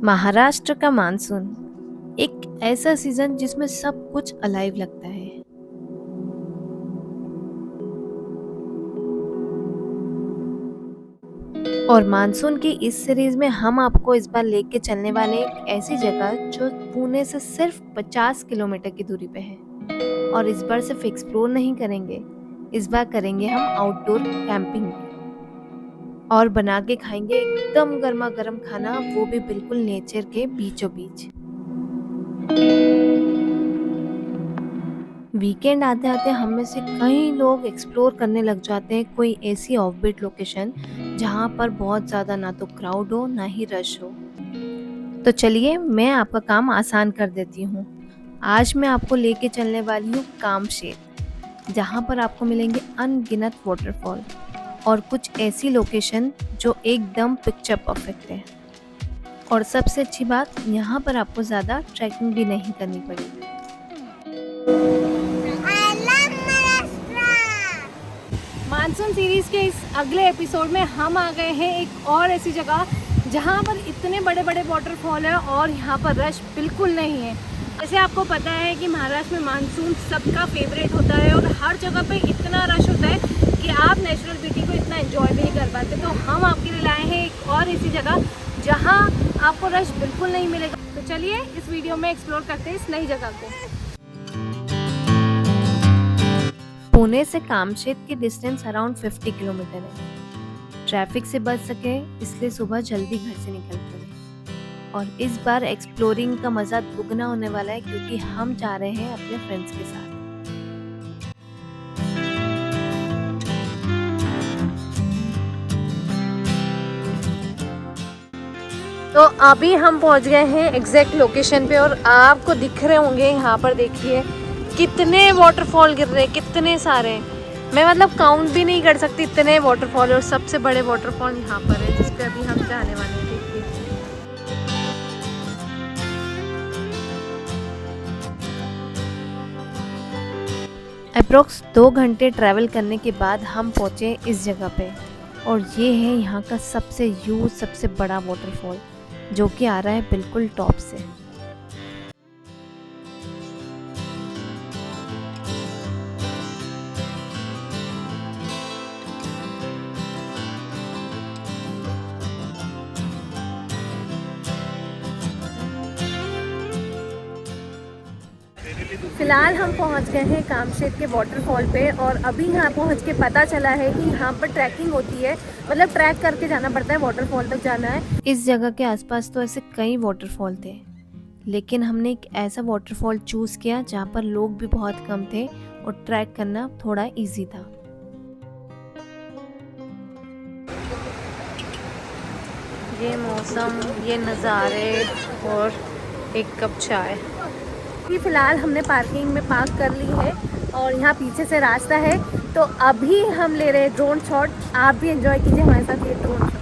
महाराष्ट्र का मानसून एक ऐसा सीजन जिसमें सब कुछ अलाइव लगता है। और मानसून की इस सीरीज में हम आपको इस बार लेके चलने वाले एक ऐसी जगह जो पुणे से सिर्फ 50 किलोमीटर की दूरी पे है। और इस बार सिर्फ एक्सप्लोर नहीं करेंगे, इस बार करेंगे हम आउटडोर कैंपिंग और बना के खाएंगे एकदम गर्मा गर्म खाना, वो भी बिल्कुल नेचर के बीचों बीच। वीकेंड आते आते हम में से कई लोग एक्सप्लोर करने लग जाते हैं कोई ऐसी ऑफबीट लोकेशन जहाँ पर बहुत ज़्यादा ना तो क्राउड हो ना ही रश हो। तो चलिए मैं आपका काम आसान कर देती हूँ। आज मैं आपको लेके चलने वाली हूँ कामशेत, जहाँ पर आपको मिलेंगे अनगिनत वाटरफॉल और कुछ ऐसी लोकेशन जो एकदम पिक्चर परफेक्ट है। और सबसे अच्छी बात, यहाँ पर आपको ज़्यादा ट्रैकिंग भी नहीं करनी पड़ेगी। मानसून सीरीज़ के इस अगले एपिसोड में हम आ गए हैं एक और ऐसी जगह जहाँ पर इतने बड़े बड़े वाटरफॉल हैं और यहाँ पर रश बिल्कुल नहीं है। जैसे आपको पता है कि महाराष्ट्र में मानसून सबका फेवरेट होता है और हर जगह पे इतना रश होता है कि आप नेचुरल ब्यूटी को इतना एंजॉय भी नहीं कर पाते। तो हम आपके लिए लाए हैं एक और ऐसी जगह जहाँ आपको रश बिल्कुल नहीं मिलेगा। तो चलिए इस वीडियो में एक्सप्लोर करते हैं इस नई जगह को। पुणे से कामशेत की डिस्टेंस अराउंड 50 किलोमीटर है। ट्रैफिक से बच सके इसलिए सुबह जल्दी घर से निकल पड़े। और इस बार एक्सप्लोरिंग का मज़ा दुगना होने वाला है क्योंकि हम जा रहे हैं अपने फ्रेंड्स के साथ। तो अभी हम पहुंच गए हैं एग्जैक्ट लोकेशन पे और आपको दिख रहे होंगे यहाँ पर, देखिए कितने वाटरफॉल गिर रहे हैं, कितने सारे। मैं मतलब काउंट भी नहीं कर सकती इतने वाटरफॉल। और सबसे बड़े वाटरफॉल यहाँ पर है जिस पे अभी हम जाने वाले हैं। देखिए अप्रोक्स 2 घंटे ट्रैवल करने के बाद हम पहुँचे इस जगह पे। और ये है यहाँ का सबसे ह्यूज सबसे बड़ा वाटरफॉल जो कि आ रहा है बिल्कुल टॉप से। फिलहाल हम पहुंच गए हैं कामशेत के वाटरफॉल पे और अभी यहाँ पहुंच के पता चला है कि यहाँ पर ट्रैकिंग होती है, मतलब ट्रैक करके जाना पड़ता है, वाटरफॉल तक जाना है। इस जगह के आसपास तो ऐसे कई वाटरफॉल थे, लेकिन हमने एक ऐसा वाटरफॉल चूज़ किया जहाँ पर लोग भी बहुत कम थे और ट्रैक करना थोड़ा इजी था। ये मौसम, ये नज़ारे और एक कप चाय। कि फ़िलहाल हमने पार्किंग में पार्क कर ली है और यहाँ पीछे से रास्ता है। तो अभी हम ले रहे हैं ड्रोन शॉट। आप भी एंजॉय कीजिए हमारे साथ ये ड्रोन शॉट।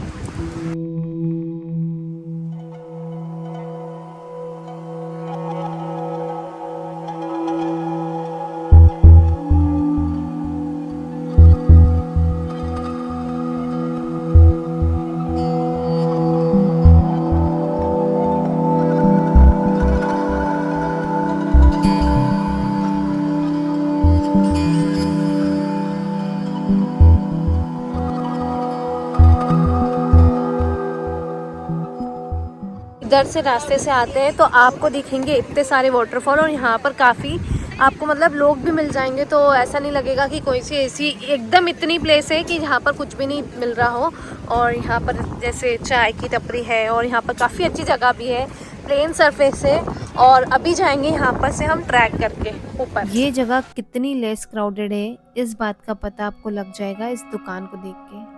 इधर से रास्ते से आते हैं तो आपको दिखेंगे इतने सारे वाटरफॉल और यहाँ पर काफ़ी आपको मतलब लोग भी मिल जाएंगे। तो ऐसा नहीं लगेगा कि कोई सी ऐसी एकदम इतनी प्लेस है कि यहाँ पर कुछ भी नहीं मिल रहा हो। और यहाँ पर जैसे चाय की टपरी है और यहाँ पर काफ़ी अच्छी जगह भी है, प्लेन सरफेस है। और अभी जाएंगे यहाँ पर से हम ट्रैक करके ऊपर। ये जगह कितनी लेस क्राउडेड है इस बात का पता आपको लग जाएगा इस दुकान को देख के,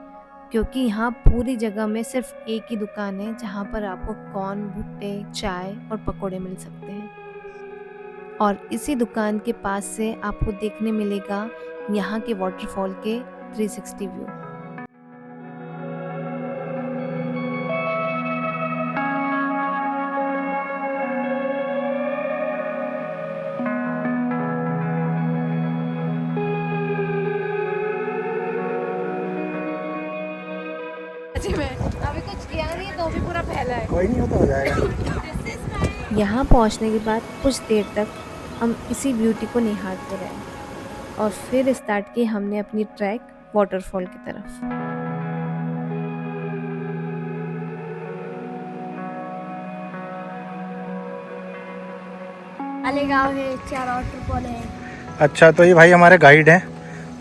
क्योंकि यहाँ पूरी जगह में सिर्फ एक ही दुकान है जहाँ पर आपको कॉर्न, भुट्टे, चाय और पकोड़े मिल सकते हैं। और इसी दुकान के पास से आपको देखने मिलेगा यहाँ के वाटरफॉल के 360 व्यू। नीचे में, अभी कुछ किया नहीं है तो भी पूरा फैला है। कोई नहीं हो तो हो जाएगा। यहाँ पहुँचने के बाद कुछ देर तक हम इसी ब्यूटी को निहारते रहे और फिर स्टार्ट की हमने अपनी ट्रैक वाटरफॉल की तरफ। मालेगांव है, 4 वाटरफॉल है। अच्छा, तो ये भाई हमारे गाइड हैं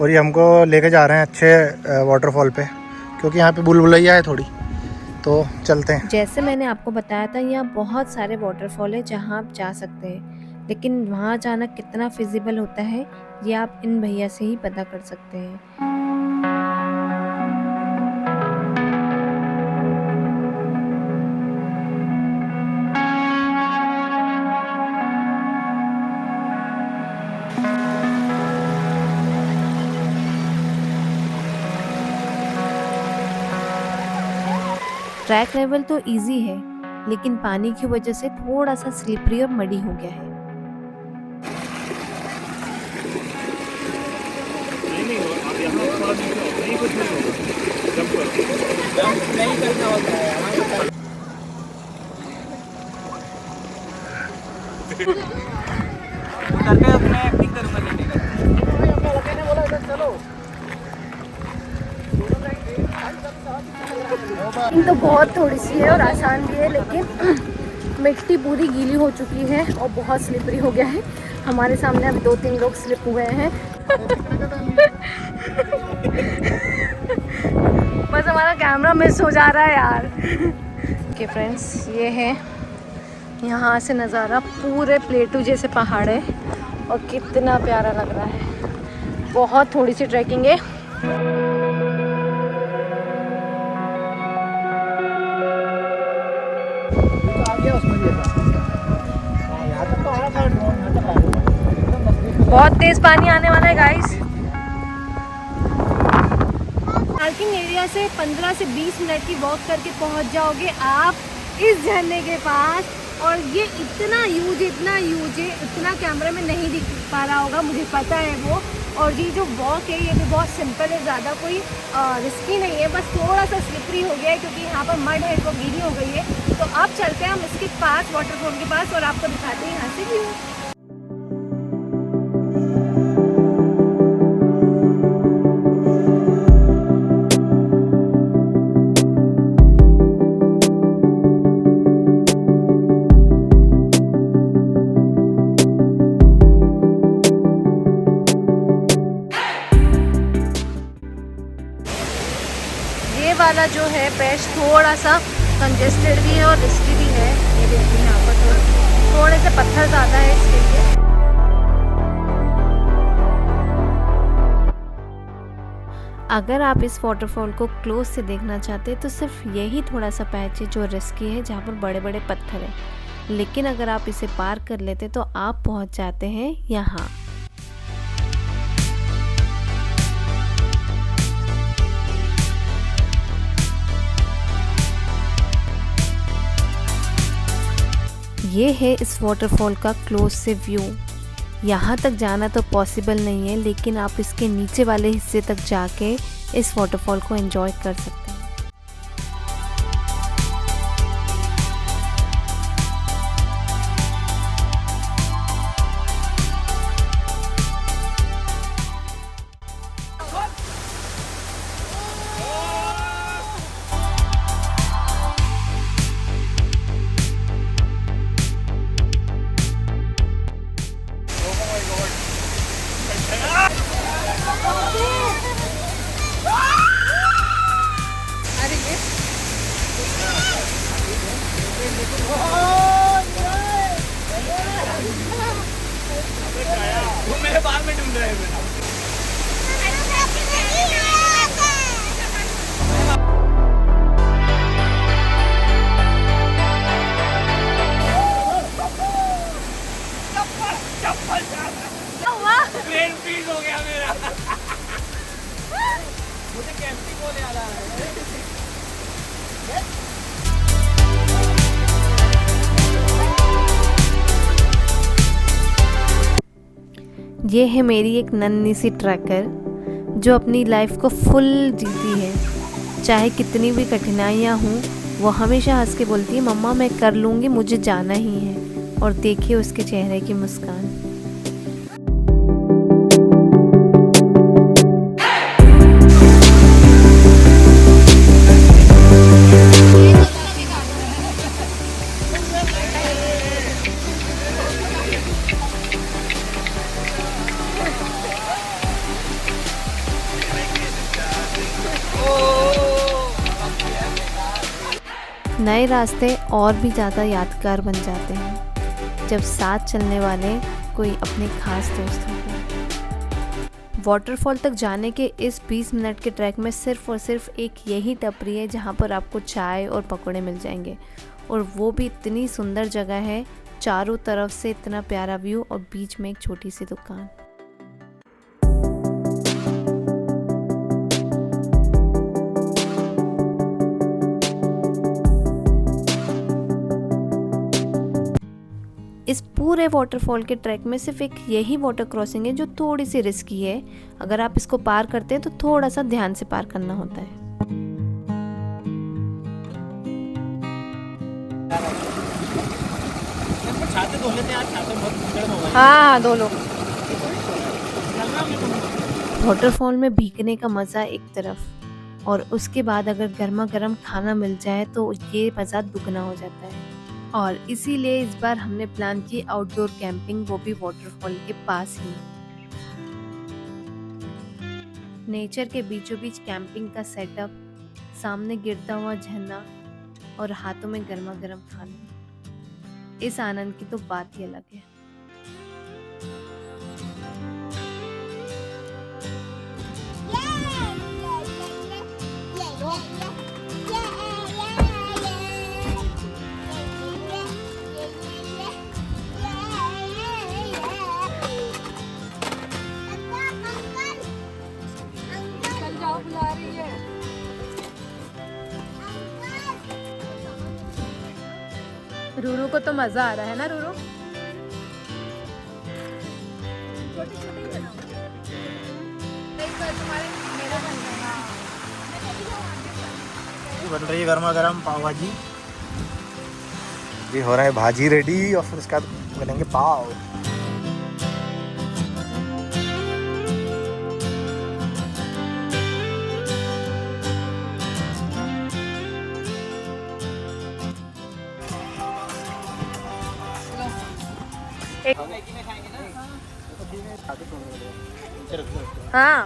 और ये हमको लेके जा रहे हैं अच्छे वाटरफॉल पे, क्योंकि यहाँ पे बुलबुलैया है थोड़ी, तो चलते हैं। जैसे मैंने आपको बताया था, यहाँ बहुत सारे वाटरफॉल है जहाँ आप जा सकते हैं, लेकिन वहाँ जाना कितना फिजिबल होता है ये आप इन भैया से ही पता कर सकते हैं। ट्रैक लेवल तो इजी है, लेकिन पानी की वजह से थोड़ा सा स्लिपरी और मडी हो गया है। तो बहुत थोड़ी सी है और आसान भी है, लेकिन मिट्टी पूरी गीली हो चुकी है और बहुत स्लिपरी हो गया है। हमारे सामने अभी 2-3 लोग स्लिप हुए हैं। बस हमारा कैमरा मिस हो जा रहा है यार। ओके फ्रेंड्स, ये है यहाँ से नज़ारा, पूरे प्लेटू जैसे पहाड़ है और कितना प्यारा लग रहा है। बहुत थोड़ी सी ट्रैकिंग है। बहुत तेज पानी आने वाला है गाइस। पार्किंग एरिया से 15 से 20 मिनट की वॉक करके पहुंच जाओगे आप इस झरने के पास। और ये इतना यूज है, इतना कैमरे में नहीं दिख पा रहा होगा, मुझे पता है वो। और ये जो वॉक है ये भी बहुत सिंपल है, ज़्यादा कोई रिस्की नहीं है, बस थोड़ा सा स्लिपरी हो गया है क्योंकि यहाँ पर मड है तो गीली हो गई है। तो अब चलते हैं हम इसके पास, वाटरफॉल के पास, और आपको दिखाते हैं यहाँ से व्यू। वाला जो है पैच थोड़ा सा कंजेस्टेड भी है और रिस्की भी है। ये देखिए यहाँ पर थोड़े से पत्थर ज़्यादा है इसके लिए। अगर आप इस वाटरफॉल को क्लोज से देखना चाहते हैं तो सिर्फ यही थोड़ा सा पैच है जो रिस्की है, जहाँ पर बड़े बड़े पत्थर हैं, लेकिन अगर आप इसे पार कर लेते तो आप पहुँच जाते हैं यहाँ। ये है इस वाटरफॉल का क्लोज से व्यू। यहाँ तक जाना तो पॉसिबल नहीं है, लेकिन आप इसके नीचे वाले हिस्से तक जाके इस वाटरफॉल को एंजॉय कर सकते हैं। वो मेरे बाल में ढूंढ रहे हैं। ब्रेन फ्रीज हो गया मेरा। मुझे कैंपिंग को याद आ रहा है। ये है मेरी एक नन्ही सी ट्रैकर जो अपनी लाइफ को फुल जीती है। चाहे कितनी भी कठिनाइयाँ हों, वो हमेशा हंस के बोलती है मम्मा मैं कर लूँगी, मुझे जाना ही है। और देखिए उसके चेहरे की मुस्कान। नए रास्ते और भी ज़्यादा यादगार बन जाते हैं जब साथ चलने वाले कोई अपने खास दोस्त होते हैं। वाटरफॉल तक जाने के इस 20 मिनट के ट्रैक में सिर्फ और सिर्फ एक यही टपरी है जहाँ पर आपको चाय और पकौड़े मिल जाएंगे, और वो भी इतनी सुंदर जगह है, चारों तरफ से इतना प्यारा व्यू और बीच में एक छोटी सी दुकान। इस पूरे वाटरफॉल के ट्रैक में सिर्फ एक यही वाटर क्रॉसिंग है जो थोड़ी सी रिस्की है। अगर आप इसको पार करते हैं तो थोड़ा सा ध्यान से पार करना होता है। हाँ, 2 लोग। वाटरफॉल में भीगने का मज़ा एक तरफ, और उसके बाद अगर गर्मा गर्म खाना मिल जाए तो ये मज़ा दुगना हो जाता है। और इसीलिए इस बार हमने प्लान की आउटडोर कैंपिंग, वो भी वाटरफॉल के पास ही। नेचर के बीचों बीच कैंपिंग का सेटअप, सामने गिरता हुआ झरना और हाथों में गर्मा गर्म खाना, इस आनंद की तो बात ही अलग है। बुला रही है। रूरू को तो मजा आ रहा है ना रूरू? बन रही है गर्मा गर्म पाव भाजी। ये हो रहा है भाजी रेडी और फिर उसके बाद बनेंगे पाव। हाँ,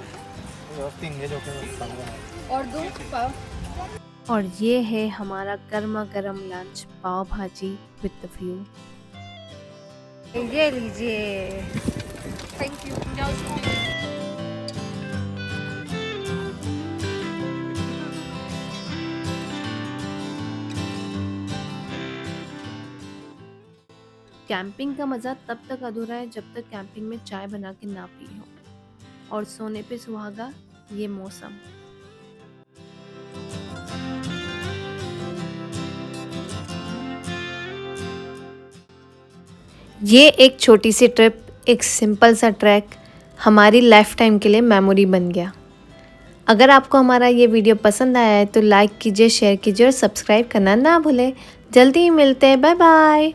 और दूध पाव। और ये है हमारा गर्मा गर्म लंच, पाव भाजी विद द व्यू। ये लीजिए। Thank you. कैंपिंग का मज़ा तब तक अधूरा है जब तक कैंपिंग में चाय बना के ना पी हो, और सोने पे सुहागा ये मौसम। ये एक छोटी सी ट्रिप, एक सिंपल सा ट्रैक हमारी लाइफ टाइम के लिए मेमोरी बन गया। अगर आपको हमारा ये वीडियो पसंद आया है तो लाइक कीजिए, शेयर कीजिए और सब्सक्राइब करना ना भूलें। जल्दी ही मिलते हैं, बाय बाय।